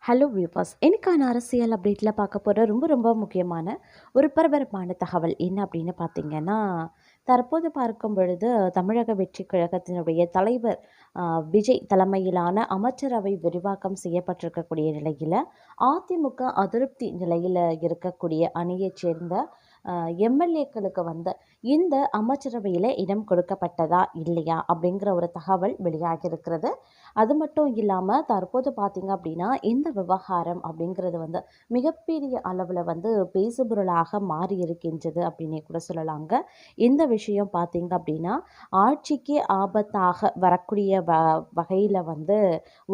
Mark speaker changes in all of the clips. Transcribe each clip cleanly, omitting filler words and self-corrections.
Speaker 1: Hello viewers, இன்னைக்கான அரசியல் அப்டேட்டில் பார்க்க போகிற ரொம்ப முக்கியமான ஒரு பரபரப்பான தகவல் என்ன அப்படின்னு பார்த்தீங்கன்னா, தற்போது பார்க்கும் பொழுது தமிழக வெற்றி கழகத்தினுடைய தலைவர் விஜய் தலைமையிலான அமைச்சரவை விரிவாக்கம் செய்யப்பட்டிருக்கக்கூடிய நிலையில், அதிமுக அதிருப்தி நிலையில் இருக்கக்கூடிய அணியைச் சேர்ந்த எம்எல்ஏக்களுக்கு வந்து இந்த அமைச்சரவையில் இடம் கொடுக்கப்பட்டதா இல்லையா அப்படிங்கிற ஒரு தகவல் வெளியாகியிருக்கிறது. அது மட்டும் இல்லாமல் தற்போது பார்த்தீங்க அப்படின்னா இந்த விவகாரம் அப்படிங்கிறது வந்து மிகப்பெரிய அளவில் வந்து பேசுபொருளாக மாறி இருக்கின்றது அப்படின்னே கூட சொல்லலாங்க. இந்த விஷயம் பார்த்தீங்க அப்படின்னா ஆட்சிக்கு ஆபத்தாக வரக்கூடிய வகையில் வந்து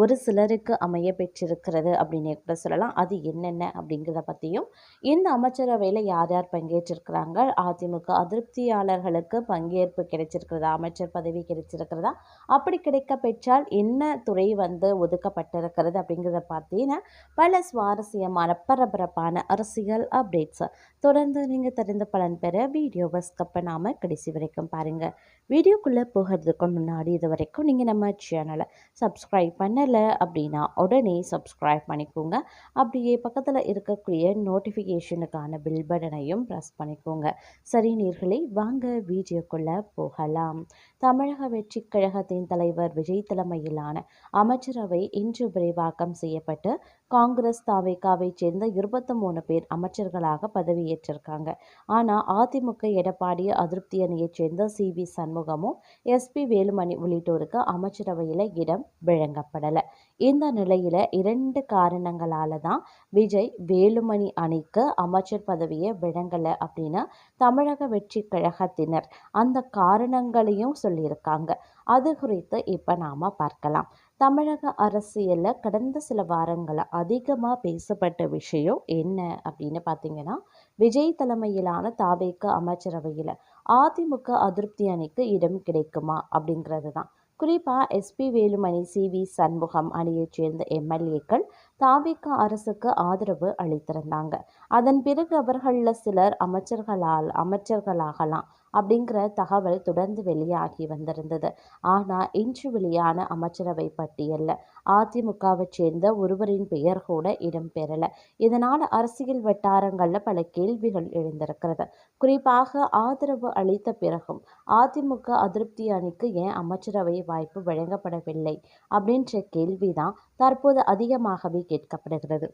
Speaker 1: ஒரு சிலருக்கு அமைய பெற்றிருக்கிறது அப்படின்னே கூட சொல்லலாம். அது என்னென்ன அப்படிங்கிறத பற்றியும், இந்த அமைச்சரவையில் யார் யார் பங்கேற்றிருக்கிறாங்க, அதிமுக அதிருப்தியாளர்களுக்கு பங்கேற்பு கிடைச்சிருக்கிறதா, அமைச்சர் பதவி கிடைச்சிருக்கிறதா, அப்படி கிடைக்க பெற்றால் என்ன துறை வந்து ஒதுக்கப்பட்டிருக்கிறது அப்படிங்கிறத பார்த்தீங்கன்னா பல சுவாரஸ்யமான பரபரப்பான அரசியல் அப்டேட்ஸ் தொடர்ந்து நீங்கள் தெரிந்த பலன் பெற வீடியோவை ஸ்கிப் பண்ணாமல் கடைசி வரைக்கும் பாருங்கள். வீடியோக்குள்ளே போகிறதுக்கு முன்னாடி இது வரைக்கும் நீங்கள் நம்ம சேனலை சப்ஸ்கிரைப் பண்ணலை அப்படின்னா உடனே சப்ஸ்கிரைப் பண்ணிக்கோங்க. அப்படியே பக்கத்தில் இருக்கக்கூடிய நோட்டிஃபிகேஷனுக்கான பில் பட்டனையும் ப்ரெஸ் பண்ணிக்கோங்க. சரி நேயர்களே, வாங்க வீடியோக்குள்ளே போகலாம். தமிழக வெற்றி கழகத்தின் தலைவர் விஜய் தலைமையிலான அமைச்சரவை இன்று விரிவாக்கம் செய்யப்பட்டு காங்கிரஸ் தாவேகாவை சேர்ந்த 23 பேர் அமைச்சர்களாக பதவியேற்றிருக்காங்க. ஆனால் அதிமுக எடப்பாடி அதிருப்தி அணியைச் சேர்ந்த சி.வி. சண்முகமும் எஸ்.பி. வேலுமணி உள்ளிட்டோருக்கு அமைச்சரவையில் இடம் வழங்கப்படலை. இந்த நிலையில் 2 காரணங்களால தான் விஜய் வேலுமணி அணிக்கு அமைச்சர் பதவியை வழங்கலை அப்படின்னு தமிழக வெற்றி கழகத்தினர் அந்த காரணங்களையும் சொல்லியிருக்காங்க. அது குறித்து இப்போ நாம் பார்க்கலாம். தமிழக அரசியலில் கடந்த சில வாரங்களில் அதிகமாக பேசப்பட்ட விஷயம் என்ன அப்படின்னு பார்த்தீங்கன்னா, விஜய் தலைமையிலான தாவேக அமைச்சரவையில் அதிமுக அதிருப்தி அணிக்கு இடம் கிடைக்குமா அப்படிங்கிறது தான். குறிப்பாக எஸ்.பி. வேலுமணி, சி.வி. சண்முகம் அணியைச் சேர்ந்த எம்எல்ஏக்கள் தாவேக அரசுக்கு ஆதரவு அளித்திருந்தாங்க. அதன் பிறகு அவர்களில் சிலர் அமைச்சர்களாகலாம் அப்படிங்கிற தகவல் தொடர்ந்து வெளியாகி வந்திருந்தது. ஆனால் இன்று வெளியான அமைச்சரவை பட்டியலில் அதிமுகவை சேர்ந்த ஒருவரின் பெயர் கூட இடம்பெறலை. இதனால் அரசியல் வட்டாரங்களில் பல கேள்விகள் எழுந்திருக்கிறது. குறிப்பாக ஆதரவு அளித்த பிறகும் அதிமுக அதிருப்தி அணிக்கு ஏன் அமைச்சரவை வாய்ப்பு வழங்கப்படவில்லை அப்படின்ற கேள்விதான் தற்போது அதிகமாகவே கேட்கப்படுகிறது.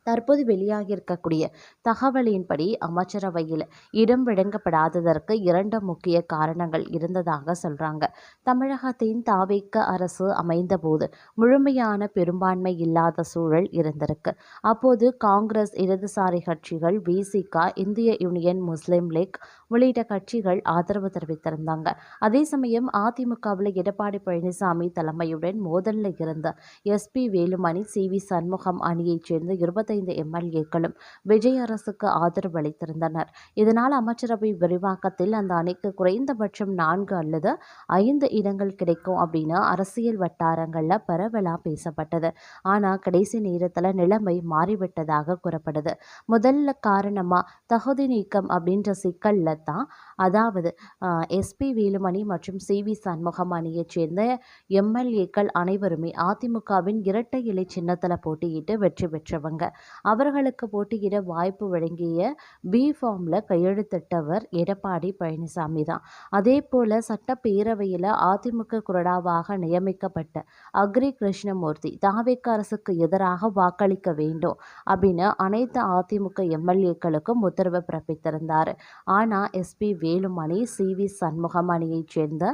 Speaker 1: தற்போது வெளியாகியிருக்கக்கூடிய தகவலின்படி அமைச்சரவையில் இடம் வழங்கப்படாததற்கு 2 முக்கிய காரணங்கள் இருந்ததாக சொல்றாங்க. தமிழகத்தின் தாவேக அரசு அமைந்தபோது முழுமையான பெரும்பான்மை இல்லாத சூழல் இருந்திருக்கு. அப்போது காங்கிரஸ், இடதுசாரி கட்சிகள், விசிக, இந்திய யூனியன் முஸ்லீம் லீக் உள்ளிட்ட கட்சிகள் ஆதரவு தெரிவித்திருந்தாங்க. அதே சமயம் அதிமுகவில் எடப்பாடி பழனிசாமி தலைமையுடன் மோதலில் இருந்த எஸ்.பி. வேலுமணி, சி.வி. சண்முகம் அணியைச் சேர்ந்த 25 எம்எல்ஏக்களும் விஜய் அரசுக்கு ஆதரவு அளித்திருந்தனர். இதனால் அமைச்சரவை விரிவாக்கத்தில் அந்த அணிக்கு குறைந்தபட்சம் 4 அல்லது 5 இடங்கள் கிடைக்கும் அப்படின்னு அரசியல் வட்டாரங்களில் பரவலாக பேசப்பட்டது. ஆனால் கடைசி நேரத்தில் நிலைமை மாறிவிட்டதாக கூறப்படுது. முதல்ல காரணமாக தகுதி நீக்கம் அப்படின்ற சிக்கல்ல தான், அதாவது எஸ்.பி. வேலுமணி மற்றும் சி.வி. சண்முகம் அணியைச் சேர்ந்த எம்எல்ஏக்கள் அனைவருமே அதிமுகவின் இரட்டை இலை சின்னத்தில் போட்டியிட்டு வெற்றி பெற்றவங்க. அவர்களுக்கு போட்டியிட வாய்ப்பு வழங்கிய பி ஃபார்மில் கையெழுத்திட்டவர் எடப்பாடி பழனிசாமி தான். அதே போல சட்டப்பேரவையில் அதிமுக கொறடாவாக நியமிக்கப்பட்ட அக்ரி கிருஷ்ணமூர்த்தி தாவேக அரசுக்கு எதிராக வாக்களிக்க வேண்டும் அப்படின்னு அனைத்து அதிமுக எம்எல்ஏக்களுக்கும் உத்தரவு பிறப்பித்திருந்தார். ஆனால் எஸ்.பி. வேலுமணி, சி.வி. சண்முகம் அணியைச் சேர்ந்த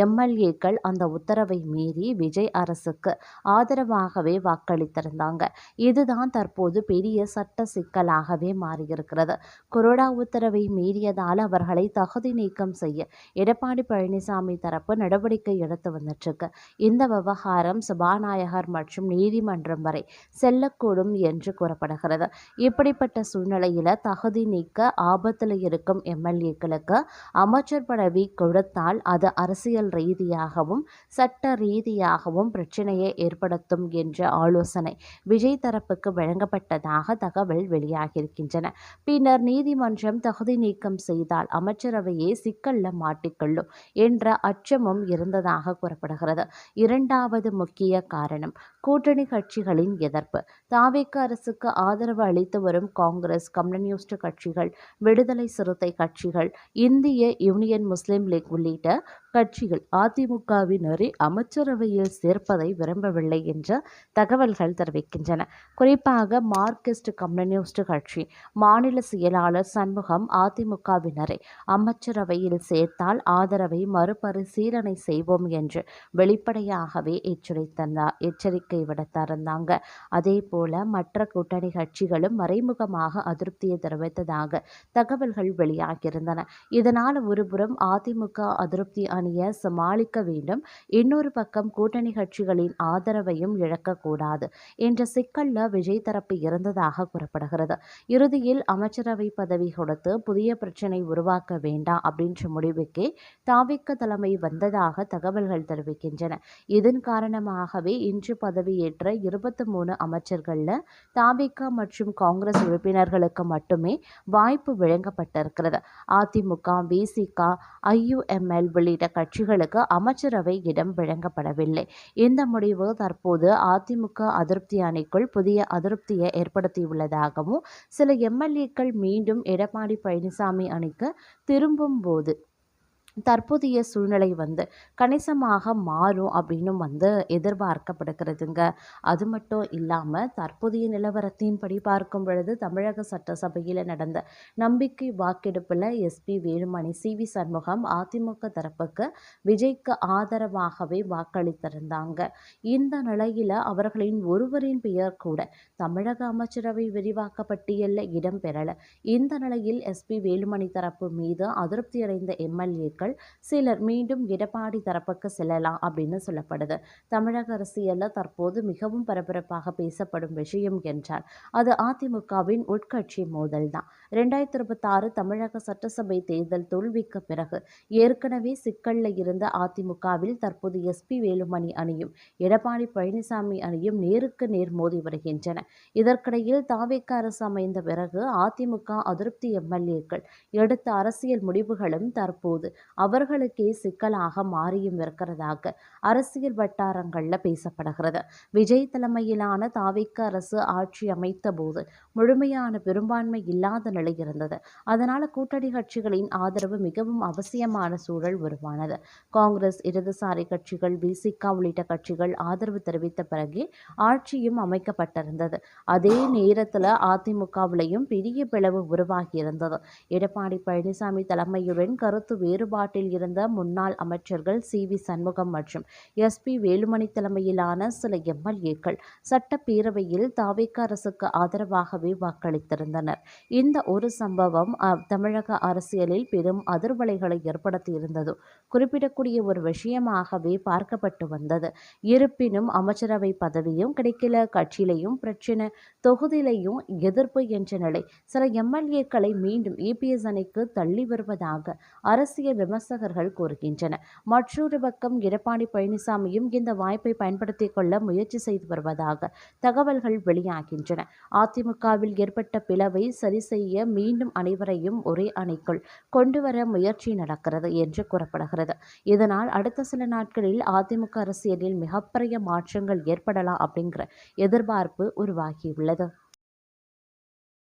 Speaker 1: எம்எல்ஏக்கள் அந்த உத்தரவை மீறி விஜய் அரசுக்கு ஆதரவாகவே வாக்களித்திருந்தாங்க. இதுதான் தற்போது பெரிய சட்ட சிக்கலாகவே மாறியிருக்கிறது. கொறடா உத்தரவை மீறியதால் அவர்களை தகுதி நீக்கம் செய்ய எடப்பாடி பழனிசாமி தரப்பு நடவடிக்கை எடுத்து வந்துட்டுருக்கு. இந்த விவகாரம் சபாநாயகர் மற்றும் நீதிமன்றம் வரை செல்லக்கூடும் என்று கூறப்படுகிறது. இப்படிப்பட்ட சூழ்நிலையில் தகுதி நீக்க ஆபத்தில் இருக்கும் எம்எல்ஏக்களுக்கு அமைச்சர் பதவி கொடுத்தால் அது அரசியல் ரீதியாகவும் சட்ட ரீதியாகவும் பிரச்சனையை ஏற்படுத்தும் என்ற ஆலோசனை விஜய் தரப்புக்கு வழங்கப்பட்டதாக தகவல் வெளியாகியிருக்கின்றன. பின்னர் நீதிமன்றம் தகுதி நீக்கம் செய்தால் அமைச்சரவையே சிக்கல்ல மாட்டிக்கொள்ளும் என்ற அச்சமும் இருந்ததாக கூறப்படுகிறது. இரண்டாவது முக்கிய காரணம் கூட்டணி கட்சிகளின் எதிர்ப்பு. தாவேகா அரசுக்கு ஆதரவு அளித்து வரும் காங்கிரஸ், கம்யூனிஸ்ட் கட்சிகள், விடுதலை சிறுத்தை கட்சிகள், இந்திய யூனியன் முஸ்லீம் லீக் உள்ளிட்ட கட்சிகள் அதிமுகவினரை அமைச்சரவையில் சேர்ப்பதை விரும்பவில்லை என்ற தகவல்கள் தெரிவிக்கின்றன. குறிப்பாக மார்க்சிஸ்ட் கம்யூனிஸ்ட் கட்சி மாநில செயலாளர் சண்முகம் அதிமுகவினரை அமைச்சரவையில் சேர்த்தால் ஆதரவை மறுபரிசீலனை செய்வோம் என்று வெளிப்படையாகவே எச்சரிக்கை விடுத்திருந்தாங்க. அதேபோல மற்ற கூட்டணி கட்சிகளும் மறைமுகமாக அதிருப்தியை தெரிவித்ததாக தகவல்கள் வெளியாகியிருந்தன. இதனால் ஒருபுறம் அதிமுக அதிருப்தி அணிய சமாளிக்க வேண்டும், இன்னொரு பக்கம் கூட்டணி கட்சிகளின் ஆதரவையும் இழக்கக்கூடாது என்ற சிக்கல்ல விஜய் தரப்பு இருந்ததாக கூறப்படுகிறது. இறுதியில் அமைச்சரவை பதவி கொடுத்து புதிய பிரச்சனை உருவாக்க வேண்டாம் அப்படின்ற முடிவுக்கே தாவேகா தலைமை வந்ததாக தகவல்கள் தெரிவிக்கின்றன. இதன் காரணமாகவே இன்று பதவியேற்ற 23 அமைச்சர்கள்ல தாவேகா மற்றும் காங்கிரஸ் உறுப்பினர்களுக்கு மட்டுமே வாய்ப்பு வழங்கப்பட்டிருக்கிறது. அதிமுக, விசிக, ஐயுஎம்எல் உள்ளிட்ட கட்சிகளுக்கு அமைச்சரவை இடம் வழங்கப்படவில்லை. இந்த முடிவு தற்போது அதிமுக அதிருப்தி அணிக்குள் புதிய அதிருப்தியை ஏற்படுத்தியுள்ளதாகவும், சில எம்எல்ஏக்கள் மீண்டும் எடப்பாடி பழனிசாமி அணிக்கு திரும்பும்போது தற்போதைய சூழ்நிலை கணிசமாக மாறும் அப்படின்னு எதிர்பார்க்கப்படுகிறதுங்க. அது மட்டும் இல்லாமல் தற்போதைய நிலவரத்தின்படி பார்க்கும் பொழுது தமிழக சட்டசபையில் நடந்த நம்பிக்கை வாக்கெடுப்பில் எஸ்பி வேலுமணி, சி.வி. சண்முகம் அதிமுக தரப்புக்கு விஜய்க்கு ஆதரவாகவே வாக்களித்திருந்தாங்க. இந்த நிலையில் அவர்களின் ஒருவரின் பெயர் கூட தமிழக அமைச்சரவை விரிவாக்க பட்டியலில் இடம்பெறல. இந்த நிலையில் எஸ்பி வேலுமணி தரப்பு மீது அதிருப்தியடைந்த எம்எல்ஏக்கள் சிலர் மீண்டும் எடப்பாடி தரப்புக்கு செல்லலாம் அப்படின்னு சொல்லப்படுது. தமிழக அரசியலில் தற்போது மிகவும் பரபரப்பாக பேசப்படும் விஷயம் என்றால் அது அதிமுகவின் உட்கட்சி மோதல் தான். 2026 தமிழக சட்டசபை தேர்தல் தோல்விக்கு பிறகு ஏற்கனவே சிக்கல்ல இருந்த அதிமுகவில் தற்போது எஸ்பி வேலுமணி அணியும் எடப்பாடி பழனிசாமி அணியும் நேருக்கு நேர் மோதி வருகின்றன. இதற்கிடையில் தாவேகா அரசு அமைந்த பிறகு அதிமுக அதிருப்தி எம்எல்ஏக்கள் எடுத்த அரசியல் முடிவுகளும் தற்போது அவர்களுக்கே சிக்கலாக மாறியும் இருக்கிறதாக அரசியல் வட்டாரங்களில் பேசப்படுகிறது. விஜய் தலைமையிலான தாவேகா அரசு ஆட்சி அமைத்த போது முழுமையான பெரும்பான்மை இல்லாத நிலை இருந்தது. அதனால் கூட்டணி கட்சிகளின் ஆதரவு மிகவும் அவசியமான சூழல் உருவானது. காங்கிரஸ், இடதுசாரி கட்சிகள், விசிக உள்ளிட்ட கட்சிகள் ஆதரவு தெரிவித்த பிறகே ஆட்சியும் அமைக்கப்பட்டிருந்தது. அதே நேரத்தில் அதிமுகவிலையும் பெரிய பிளவு உருவாகியிருந்தது. எடப்பாடி பழனிசாமி தலைமையுடன் கருத்து வேறுபாட்டில் இருந்த முன்னாள் அமைச்சர்கள் சி.வி. சண்முகம் மற்றும் எஸ்பி வேலுமணி தலைமையிலான சில எம்எல்ஏக்கள் சட்டப்பேரவையில் தாவேகா அரசுக்கு ஆதரவாகவே வாக்களித்திருந்தனர். இந்த ஒரு சம்பவம் தமிழக அரசியலில் பெரும் அதிர்வலைகளை ஏற்படுத்தியிருந்தது குறிப்பிடக்கூடிய ஒரு விஷயமாகவே பார்க்கப்பட்டு வந்தது. இருப்பினும் அமைச்சரவை பதவியும் கிடைக்கல, கட்சியிலையும் பிரச்சனை, தொகுதியிலையும் எதிர்ப்பு என்ற நிலை சில எம்எல்ஏக்களை மீண்டும் இபிஎஸ் அணிக்கு தள்ளி வருவதாக அரசியல் விமர்சகர்கள் கூறுகின்றனர். மற்றொரு பக்கம் எடப்பாடி பழனிசாமியும் இந்த வாய்ப்பை பயன்படுத்திக் கொள்ள முயற்சி செய்து வருவதாக தகவல்கள் வெளியாகின்றன. அதிமுகவில் ஏற்பட்ட பிளவை சரி செய்ய மீண்டும் அனைவரையும் ஒரே அணிக்குள் கொண்டுவர முயற்சி நடக்கிறது என்று கூறப்படுகிறது. இதனால் அடுத்த சில நாட்களில் அதிமுக அரசியலில் மிகப்பெரிய மாற்றங்கள் ஏற்படலாம் அப்படிங்கிற எதிர்பார்ப்பு உருவாகியுள்ளது.